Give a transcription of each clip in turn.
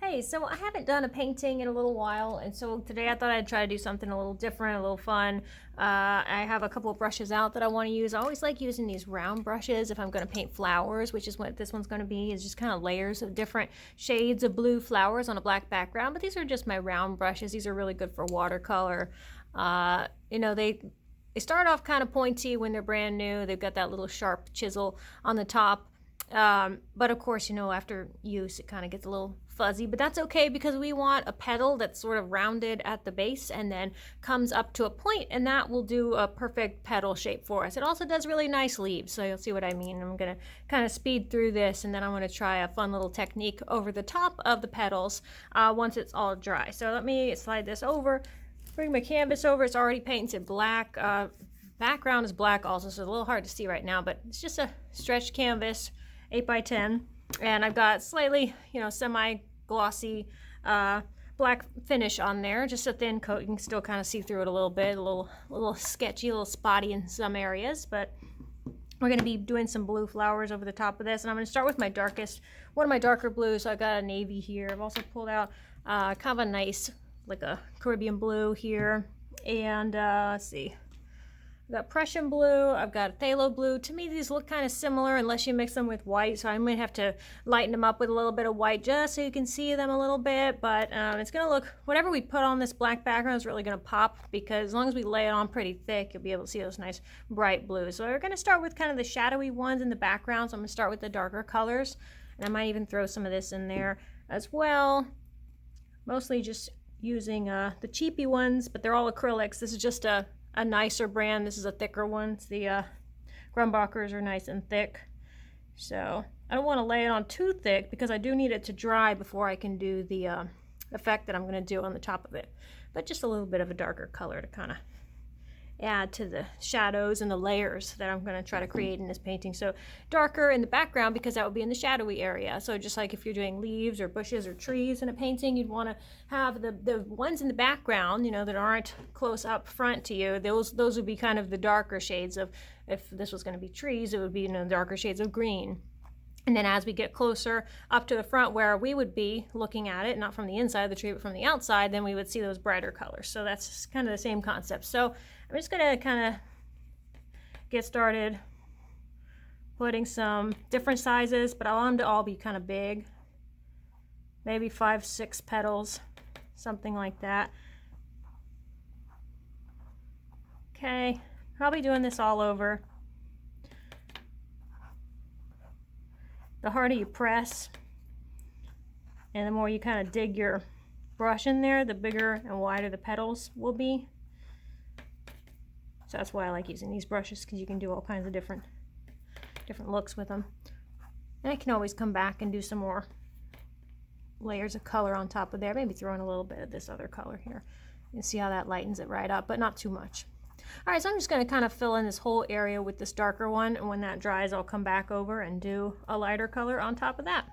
Hey, so I haven't done a painting in a little while, and so today I thought I'd try to do something a little different, a little fun. I have a couple of brushes out that I want to use. I always like using these round brushes if I'm going to paint flowers, which is what this one's going to be. It's just kind of layers of different shades of blue flowers on a black background, but these are just my round brushes. These are really good for watercolor. They start off kind of pointy when they're brand new. They've got that little sharp chisel on the top. But of course, after use, it kind of gets a little fuzzy, but that's okay because we want a petal that's sort of rounded at the base and then comes up to a point, and that will do a perfect petal shape for us. It also does really nice leaves, so you'll see what I mean. I'm going to kind of speed through this, and then I'm going to try a fun little technique over the top of the petals once it's all dry. So let me slide this over, bring my canvas over. It's already painted black. Background is black also, so it's a little hard to see right now, but it's just a stretched canvas, 8 by 10, and I've got slightly, semi-glossy black finish on there, just a thin coat. You can still kind of see through it a little bit, a little sketchy, a little spotty in some areas, but we're going to be doing some blue flowers over the top of this, and I'm going to start with one of my darker blues. So I got a navy here. I've also pulled out kind of a nice, like a Caribbean blue here, and let's see. I've got Prussian blue, I've got phthalo blue. To me, these look kind of similar unless you mix them with white, so I might have to lighten them up with a little bit of white just so you can see them a little bit, but it's going to look, whatever we put on this black background is really going to pop, because as long as we lay it on pretty thick, you'll be able to see those nice bright blues. So we're going to start with kind of the shadowy ones in the background, so I'm going to start with the darker colors, and I might even throw some of this in there as well. Mostly just using the cheapy ones, but they're all acrylics. This is just a nicer brand. This is a thicker one. It's the Grumbacher's are nice and thick. So I don't want to lay it on too thick because I do need it to dry before I can do the effect that I'm going to do on the top of it. But just a little bit of a darker color to kind of add to the shadows and the layers that I'm going to try to create in this painting. So darker in the background because that would be in the shadowy area. So just like if you're doing leaves or bushes or trees in a painting, you'd want to have the ones in the background, that aren't close up front to you. Those would be kind of the darker shades of, if this was going to be trees, it would be darker shades of green. And then as we get closer up to the front where we would be looking at it, not from the inside of the tree, but from the outside, then we would see those brighter colors. So that's kind of the same concept. So I'm just going to kind of get started putting some different sizes, but I want them to all be kind of big. Maybe 5, 6 petals, something like that. Okay, probably doing this all over. The harder you press and the more you kind of dig your brush in there, the bigger and wider the petals will be. So that's why I like using these brushes, because you can do all kinds of different looks with them. And I can always come back and do some more layers of color on top of there, maybe throw in a little bit of this other color here. You can see how that lightens it right up, but not too much. All right, so I'm just going to kind of fill in this whole area with this darker one, and when that dries, I'll come back over and do a lighter color on top of that.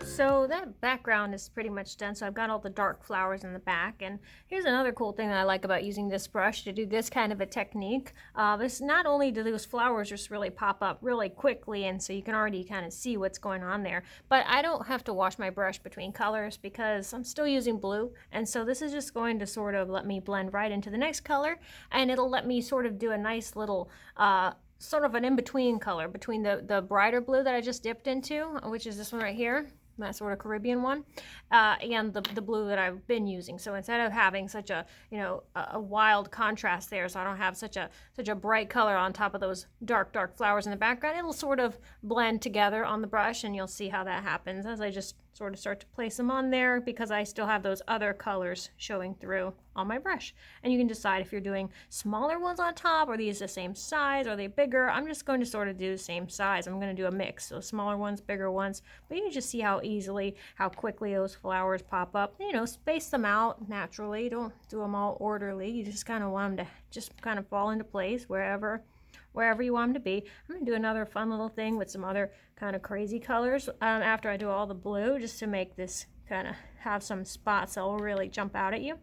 So that background is pretty much done. So I've got all the dark flowers in the back. And here's another cool thing that I like about using this brush to do this kind of a technique. It's not only do those flowers just really pop up really quickly, and so you can already kind of see what's going on there, but I don't have to wash my brush between colors because I'm still using blue. And so this is just going to sort of let me blend right into the next color, and it'll let me sort of do a nice little sort of an in-between color between the brighter blue that I just dipped into, which is this one right here, that sort of Caribbean one, and the blue that I've been using. So instead of having such a a wild contrast there, so I don't have such a bright color on top of those dark flowers in the background, it'll sort of blend together on the brush, and you'll see how that happens as I just sort of start to place them on there because I still have those other colors showing through on my brush. And you can decide if you're doing smaller ones on top, or these the same size, or are they bigger. I'm just going to sort of do the same size. I'm going to do a mix, so smaller ones, bigger ones. But you can just see how easily, how quickly those flowers pop up. You know, space them out naturally. Don't do them all orderly. You just kind of want them to just kind of fall into place wherever you want them to be. I'm going to do another fun little thing with some other kind of crazy colors after I do all the blue, just to make this kind of have some spots that will really jump out at you.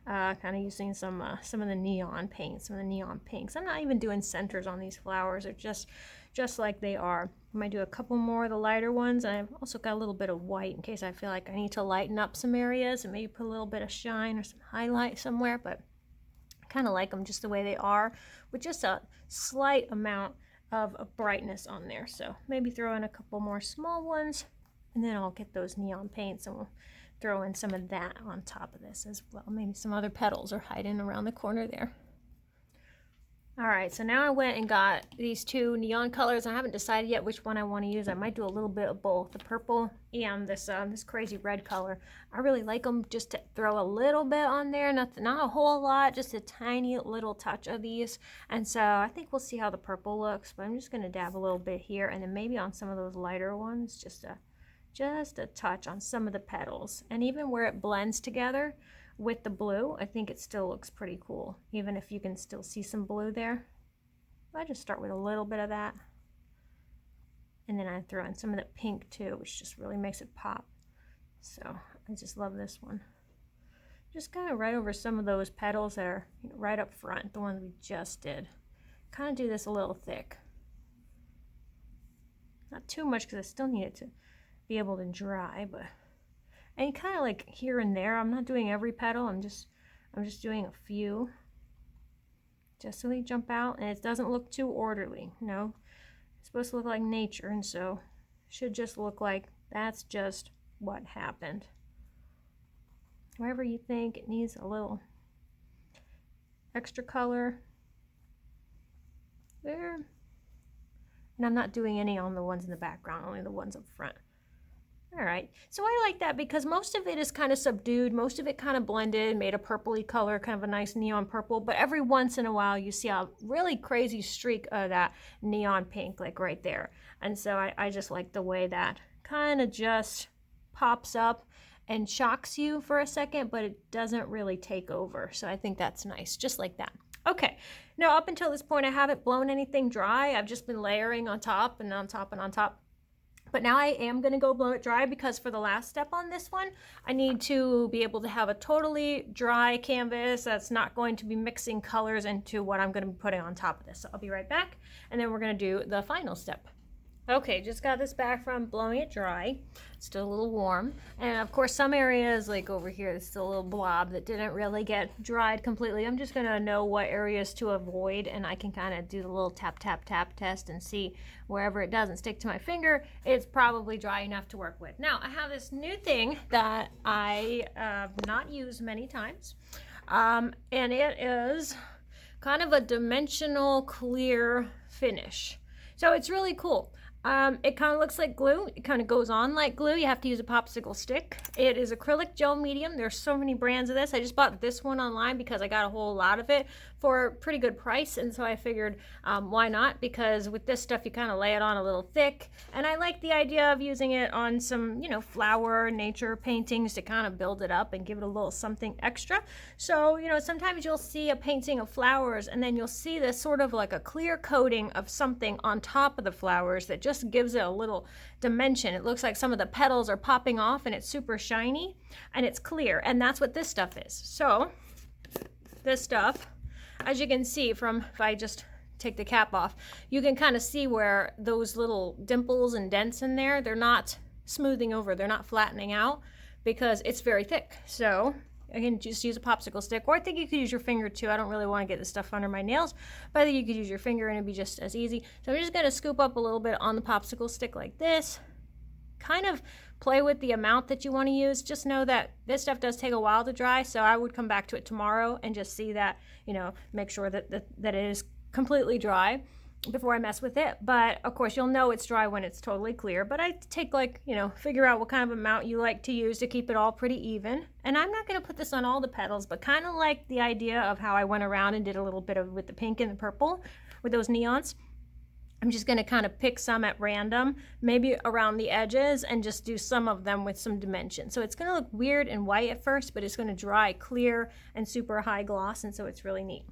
Kind of using some of the neon paint, some of the neon pinks. I'm not even doing centers on these flowers. They're just like they are. I might do a couple more of the lighter ones, and I've also got a little bit of white in case I feel like I need to lighten up some areas and maybe put a little bit of shine or some highlight somewhere, but kind of like them just the way they are, with just a slight amount of brightness on there. So maybe throw in a couple more small ones, and then I'll get those neon paints and we'll throw in some of that on top of this as well. Maybe some other petals are hiding around the corner there. All right, so now I went and got these two neon colors. I haven't decided yet which one I want to use. I might do a little bit of both, the purple and this crazy red color. I really like them just to throw a little bit on there, not a whole lot, just a tiny little touch of these. And so I think we'll see how the purple looks, but I'm just going to dab a little bit here, and then maybe on some of those lighter ones, just a touch on some of the petals. And even where it blends together with the blue, I think it still looks pretty cool, even if you can still see some blue there. I just start with a little bit of that, and then I throw in some of that pink too, which just really makes it pop. So I just love this one. Just kind of right over some of those petals that are, you know, right up front, the ones we just did. Kind of do this a little thick, not too much because I still need it to be able to dry, but and kind of like here and there. I'm not doing every petal. I'm just doing a few, just so they jump out, and it doesn't look too orderly. You know, it's supposed to look like nature, and so it should just look like that's just what happened. Wherever you think it needs a little extra color there, and I'm not doing any on the ones in the background, only the ones up front. All right, so I like that because most of it is kind of subdued, most of it kind of blended, made a purpley color, kind of a nice neon purple, but every once in a while you see a really crazy streak of that neon pink, like right there. And so I just like the way that kind of just pops up and shocks you for a second, but it doesn't really take over. So I think that's nice, just like that. Okay, now up until this point I haven't blown anything dry. I've just been layering on top and on top and on top. But now I am going to go blow it dry, because for the last step on this one, I need to be able to have a totally dry canvas that's not going to be mixing colors into what I'm going to be putting on top of this. So I'll be right back, and then we're going to do the final step. Okay, just got this back from blowing it dry. It's still a little warm. And of course, some areas like over here, there's still a little blob that didn't really get dried completely. I'm just gonna know what areas to avoid, and I can kind of do the little tap, tap, tap test and see wherever it doesn't stick to my finger, it's probably dry enough to work with. Now, I have this new thing that I have not used many times. And it is kind of a dimensional clear finish. So it's really cool. It kind of looks like glue. It kind of goes on like glue. You have to use a popsicle stick. It is acrylic gel medium. There's so many brands of this. I just bought this one online because I got a whole lot of it for a pretty good price, and so I figured why not, because with this stuff you kind of lay it on a little thick, and I like the idea of using it on some, you know, flower nature paintings to kind of build it up and give it a little something extra. So, you know, sometimes you'll see a painting of flowers and then you'll see this sort of like a clear coating of something on top of the flowers that just gives it a little dimension. It looks like some of the petals are popping off and it's super shiny and it's clear, and that's what this stuff is. So this stuff, as you can see from, if I just take the cap off, you can kind of see where those little dimples and dents in there, they're not smoothing over, they're not flattening out because it's very thick. So I can just use a popsicle stick, or I think you could use your finger too. I don't really want to get this stuff under my nails, but I think you could use your finger and it'd be just as easy. So I'm just going to scoop up a little bit on the popsicle stick like this. Kind of play with the amount that you want to use. Just know that this stuff does take a while to dry, so I would come back to it tomorrow and just see that, you know, make sure that it is completely dry. before I mess with it. But of course you'll know it's dry when it's totally clear. But I take like, you know, figure out what kind of amount you like to use to keep it all pretty even. And I'm not going to put this on all the petals, but kind of like the idea of how I went around and did a little bit of with the pink and the purple with those neons. I'm just going to kind of pick some at random, maybe around the edges, and just do some of them with some dimension. So it's going to look weird and white at first, but it's going to dry clear and super high gloss, and so it's really neat.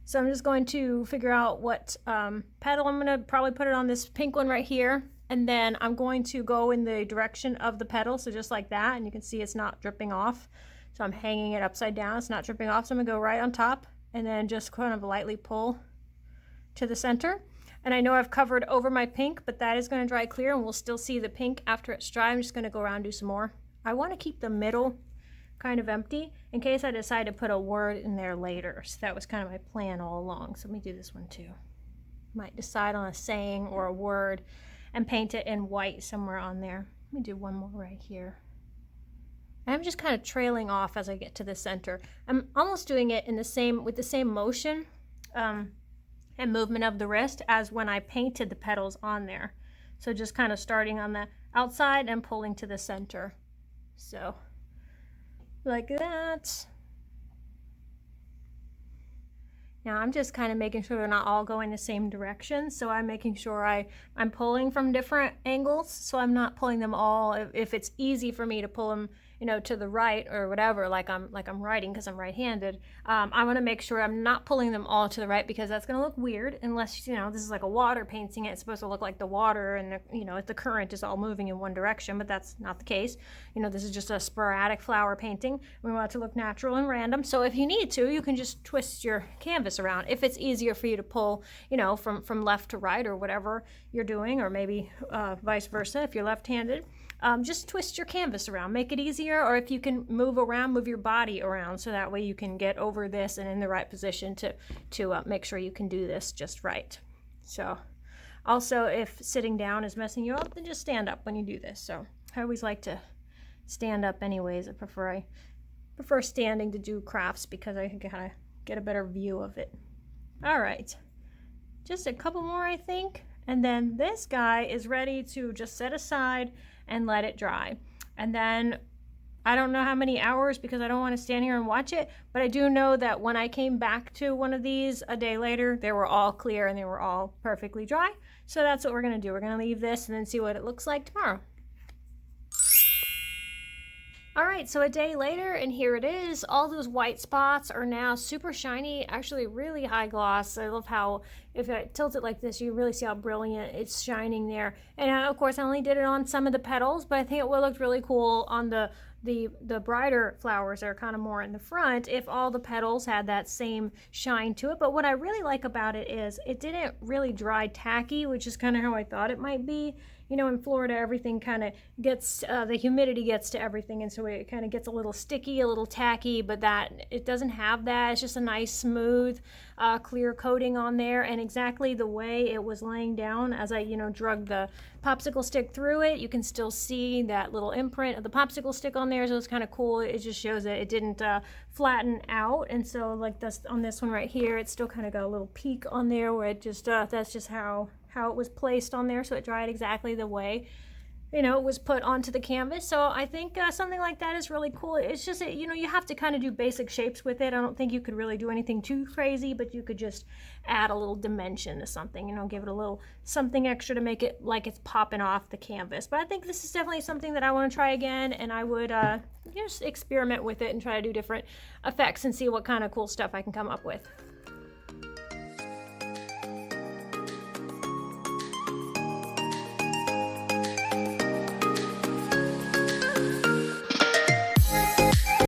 So I'm just going to figure out what petal. I'm going to probably put it on this pink one right here, and then I'm going to go in the direction of the petal, so just like that, and you can see it's not dripping off. So I'm hanging it upside down, it's not dripping off, so I'm going to go right on top, and then just kind of lightly pull to the center. And I know I've covered over my pink, but that is going to dry clear and we'll still see the pink after it's dry. I'm just going to go around and do some more. I want to keep the middle kind of empty in case I decide to put a word in there later. So that was kind of my plan all along. So let me do this one too. Might decide on a saying or a word and paint it in white somewhere on there. Let me do one more right here. And I'm just kind of trailing off as I get to the center. I'm almost doing it in the same with the same motion. And movement of the wrist as when I painted the petals on there. So just kind of starting on the outside and pulling to the center. So like that. Now I'm just kind of making sure they're not all going the same direction. So I'm making sure I'm pulling from different angles. So I'm not pulling them all. If it's easy for me to pull them, you know, to the right or whatever, like I'm writing because I'm right-handed, I want to make sure I'm not pulling them all to the right because that's going to look weird unless, you know, this is like a water painting. It's supposed to look like the water and, the, you know, the current is all moving in one direction, but that's not the case. You know, this is just a sporadic flower painting. We want it to look natural and random. So if you need to, you can just twist your canvas around. If it's easier for you to pull, you know, from left to right or whatever you're doing, or maybe vice versa if you're left-handed. Just twist your canvas around, make it easier, or if you can move around, move your body around so that way you can get over this and in the right position to make sure you can do this just right. So also if sitting down is messing you up, then just stand up when you do this. So I always like to stand up anyways. I prefer standing to do crafts because I can kind of get a better view of it. All right, just a couple more I think, and then this guy is ready to just set aside and let it dry. And then I don't know how many hours because I don't want to stand here and watch it, but I do know that when I came back to one of these a day later, they were all clear and they were all perfectly dry. So that's what we're going to do. We're going to leave this and then see what it looks like tomorrow. All right, so a day later, and here it is. All those white spots are now super shiny, actually really high gloss. I love how, if I tilt it like this, you really see how brilliant it's shining there. And of course, I only did it on some of the petals, but I think it would look really cool on the brighter flowers that are kind of more in the front if all the petals had that same shine to it. But what I really like about it is it didn't really dry tacky, which is kind of how I thought it might be. You know, in Florida, everything kind of gets, the humidity gets to everything, and so it kind of gets a little sticky, a little tacky, but that it doesn't have that. It's just a nice, smooth, clear coating on there, and exactly the way it was laying down as I, you know, drug the popsicle stick through it. You can still see that little imprint of the popsicle stick on there, so it's kind of cool. It just shows that it didn't flatten out, and so like this on this one right here, it's still kind of got a little peak on there where it just, that's just how it was placed on there, so it dried exactly the way, you know, it was put onto the canvas. So I think something like that is really cool. It's just, you know, you have to kind of do basic shapes with it. I don't think you could really do anything too crazy, but you could just add a little dimension to something, you know, give it a little something extra to make it like it's popping off the canvas. But I think this is definitely something that I want to try again, and I would just experiment with it and try to do different effects and see what kind of cool stuff I can come up with.